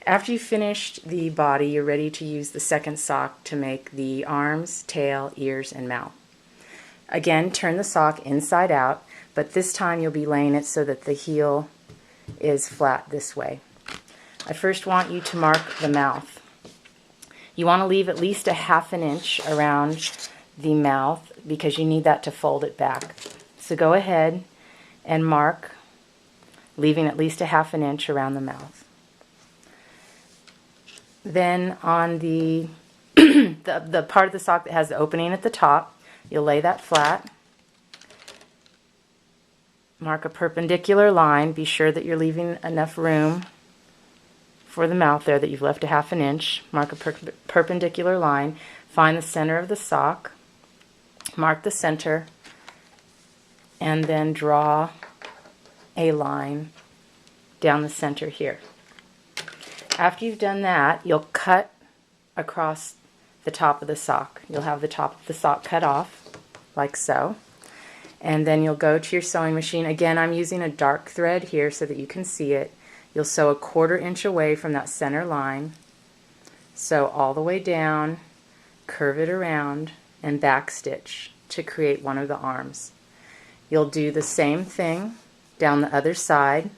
After you've finished the body, you're ready to use the second sock to make the arms, tail, ears, and mouth. Again, turn the sock inside out, but this time you'll be laying it so that the heel is flat this way. I first want you to mark the mouth. You want to leave at least a ½ inch around the mouth because you need that to fold it back. So go ahead and mark, leaving at least a ½ inch around the mouth. Then on the the part of the sock that has the opening at the top, you'll lay that flat. Mark a perpendicular line. Be sure that you're leaving enough room for the mouth there that you've left a ½ inch. Mark a perpendicular line. Find the center of the sock. Mark the center. And then draw a line down the center here. After you've done that, you'll cut across the top of the sock. You'll have the top of the sock cut off, like so. And then you'll go to your sewing machine. Again, I'm using a dark thread here so that you can see it. You'll sew 1/4 inch away from that center line. Sew all the way down, curve it around, and back stitch to create one of the arms. You'll do the same thing down the other side,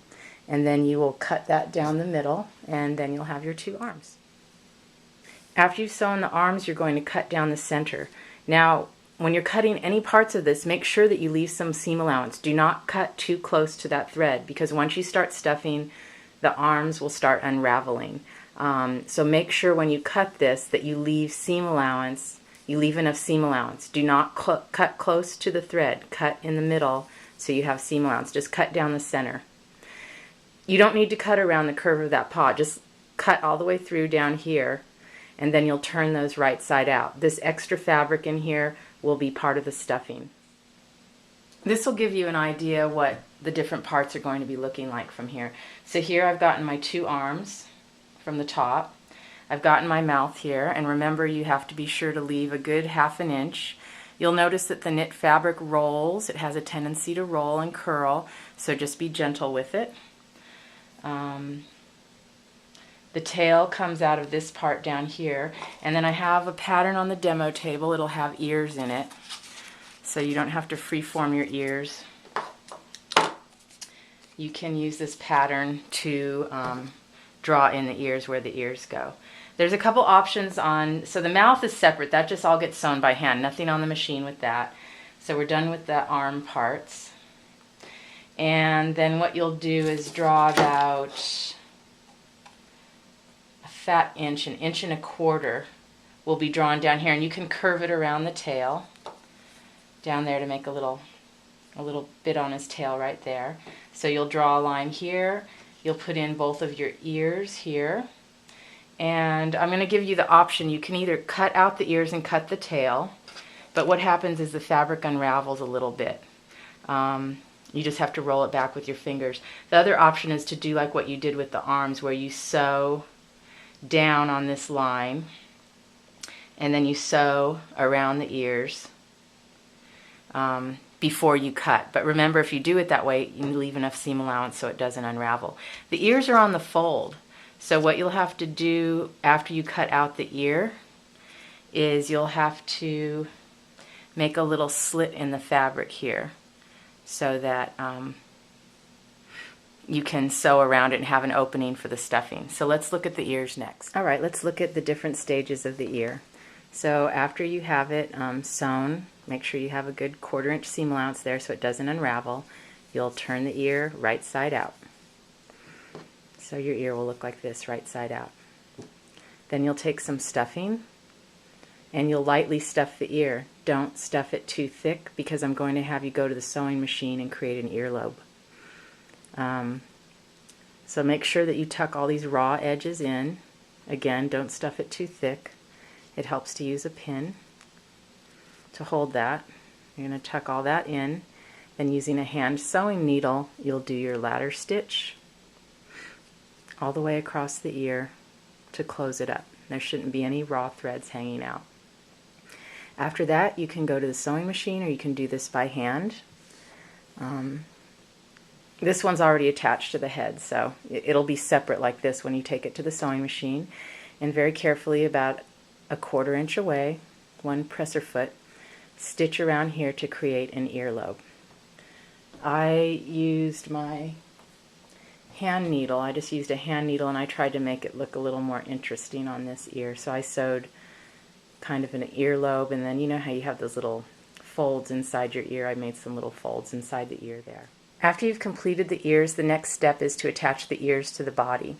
and then you will cut that down the middle, and then you'll have your 2 arms. After you've sewn the arms, you're going to cut down the center. Now, when you're cutting any parts of this, make sure that you leave some seam allowance. Do not cut too close to that thread, because once you start stuffing, the arms will start unraveling. So make sure when you cut this that you leave seam allowance. You leave enough seam allowance. Do not cut close to the thread. Cut in the middle so you have seam allowance. Just cut down the center. You don't need to cut around the curve of that paw. Just cut all the way through down here, and then you'll turn those right side out. This extra fabric in here will be part of the stuffing. This will give you an idea what the different parts are going to be looking like from here. So here I've gotten my 2 arms from the top. I've gotten my mouth here, and remember you have to be sure to leave a good ½ inch. You'll notice that the knit fabric rolls. It has a tendency to roll and curl, so just be gentle with it. The tail comes out of this part down here, and then I have a pattern on the demo table. It'll have ears in it, so you don't have to freeform your ears. You can use this pattern to draw in the ears where the ears go. There's a couple options on, so the mouth is separate. That just all gets sewn by hand. Nothing on the machine with that. So we're done with the arm parts. And then what you'll do is draw about a fat inch, 1 1/4 inch will be drawn down here, and you can curve it around the tail down there to make a little bit on his tail right there. So you'll draw a line here. You'll put in both of your ears here. And I'm going to give you the option. You can either cut out the ears and cut the tail, but what happens is the fabric unravels a little bit. You just have to roll it back with your fingers. The other option is to do like what you did with the arms, where you sew down on this line, and then you sew around the ears before you cut. But remember, if you do it that way, you leave enough seam allowance so it doesn't unravel. The ears are on the fold. So what you'll have to do after you cut out the ear is you'll have to make a little slit in the fabric here so that you can sew around it and have an opening for the stuffing. So let's look at the ears next. Alright, let's look at the different stages of the ear. So after you have it sewn, make sure you have a good 1/4 inch seam allowance there so it doesn't unravel. You'll turn the ear right side out. So your ear will look like this, right side out. Then you'll take some stuffing and you'll lightly stuff the ear. Don't stuff it too thick because I'm going to have you go to the sewing machine and create an earlobe. So make sure that you tuck all these raw edges in. Again, don't stuff it too thick. It helps to use a pin to hold that. You're going to tuck all that in. Then using a hand sewing needle, you'll do your ladder stitch all the way across the ear to close it up. There shouldn't be any raw threads hanging out. After that, you can go to the sewing machine or you can do this by hand. This one's already attached to the head, so it'll be separate like this when you take it to the sewing machine. And very carefully, about a 1/4 inch away, one presser foot, stitch around here to create an earlobe. I used my hand needle. I just used a hand needle and I tried to make it look a little more interesting on this ear. So I sewed kind of an earlobe, and then you know how you have those little folds inside your ear? I made some little folds inside the ear there. After you've completed the ears, the next step is to attach the ears to the body.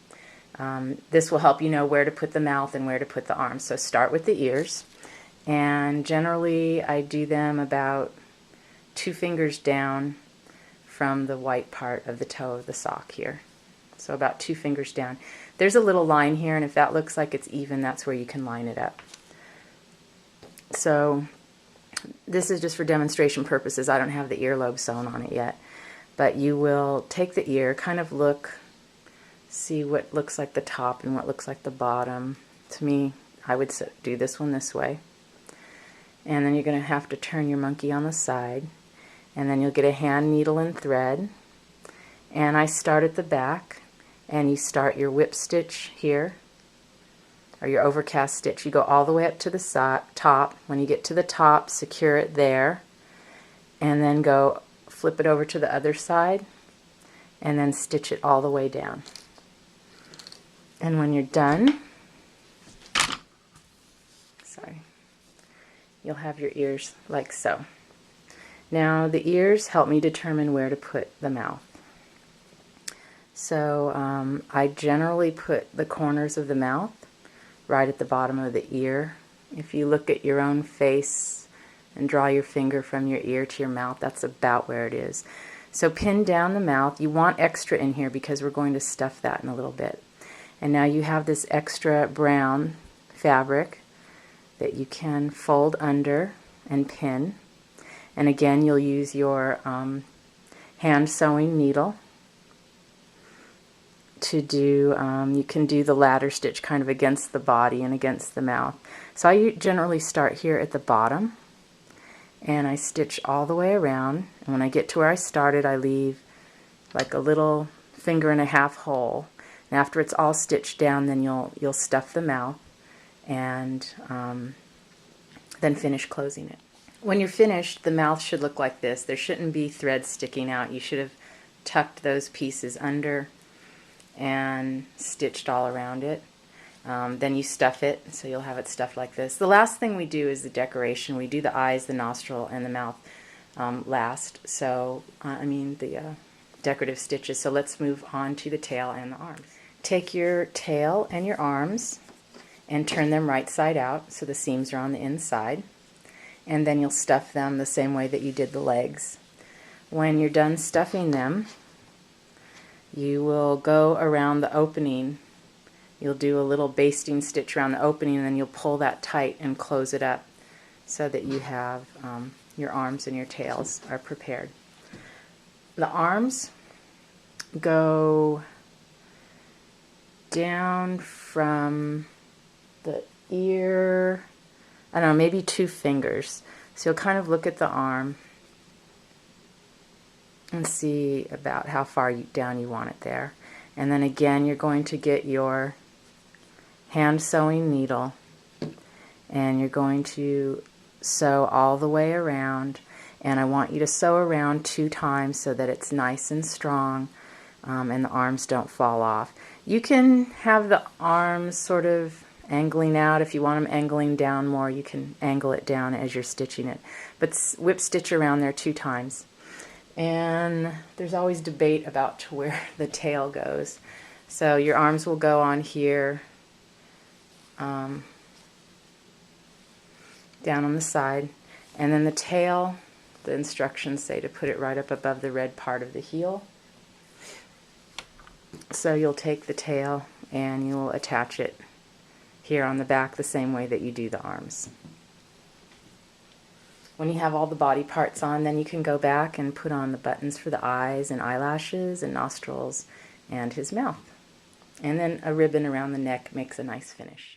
This will help you know where to put the mouth and where to put the arms. So start with the ears, and generally I do them about 2 fingers down from the white part of the toe of the sock here. So about 2 fingers down. There's a little line here, and if that looks like it's even, that's where you can line it up. So this is just for demonstration purposes. I don't have the earlobe sewn on it yet. But you will take the ear, kind of look, see what looks like the top and what looks like the bottom. To me, I would do this one this way. And then you're going to have to turn your monkey on the side. And then you'll get a hand needle and thread. And I start at the back, and you start your whip stitch here, or your overcast stitch. You go all the way up to the top. When you get to the top, secure it there, and then go flip it over to the other side, and then stitch it all the way down. And when you're done, you'll have your ears like so. Now the ears help me determine where to put the mouth. So I generally put the corners of the mouth right at the bottom of the ear. If you look at your own face and draw your finger from your ear to your mouth, that's about where it is. So pin down the mouth. You want extra in here because we're going to stuff that in a little bit. And now you have this extra brown fabric that you can fold under and pin. And again, you'll use your hand sewing needle to do, you can do the ladder stitch kind of against the body and against the mouth. So I generally start here at the bottom, and I stitch all the way around, and when I get to where I started, I leave like a little 1.5 finger hole. And after it's all stitched down, then you'll stuff the mouth and then finish closing it. When you're finished, the mouth should look like this. There shouldn't be threads sticking out. You should have tucked those pieces under and stitched all around it. Then you stuff it, so you'll have it stuffed like this. The last thing we do is the decoration. We do the eyes, the nostril, and the mouth last. So, the decorative stitches. So let's move on to the tail and the arms. Take your tail and your arms and turn them right side out so the seams are on the inside. And then you'll stuff them the same way that you did the legs. When you're done stuffing them, you will go around the opening. You'll do a little basting stitch around the opening, and then you'll pull that tight and close it up so that you have your arms and your tails are prepared. The arms go down from the ear, I don't know, maybe 2 fingers. So you'll kind of look at the arm and see about how far down you want it there. And then again, you're going to get your hand sewing needle, and you're going to sew all the way around. And I want you to sew around 2 times so that it's nice and strong and the arms don't fall off. You can have the arms sort of angling out. If you want them angling down more, you can angle it down as you're stitching it. But whip stitch around there 2 times. And there's always debate about to where the tail goes. So your arms will go on here, down on the side, and then the tail, the instructions say to put it right up above the red part of the heel. So you'll take the tail and you'll attach it here on the back the same way that you do the arms. When you have all the body parts on, then you can go back and put on the buttons for the eyes and eyelashes and nostrils and his mouth. And then a ribbon around the neck makes a nice finish.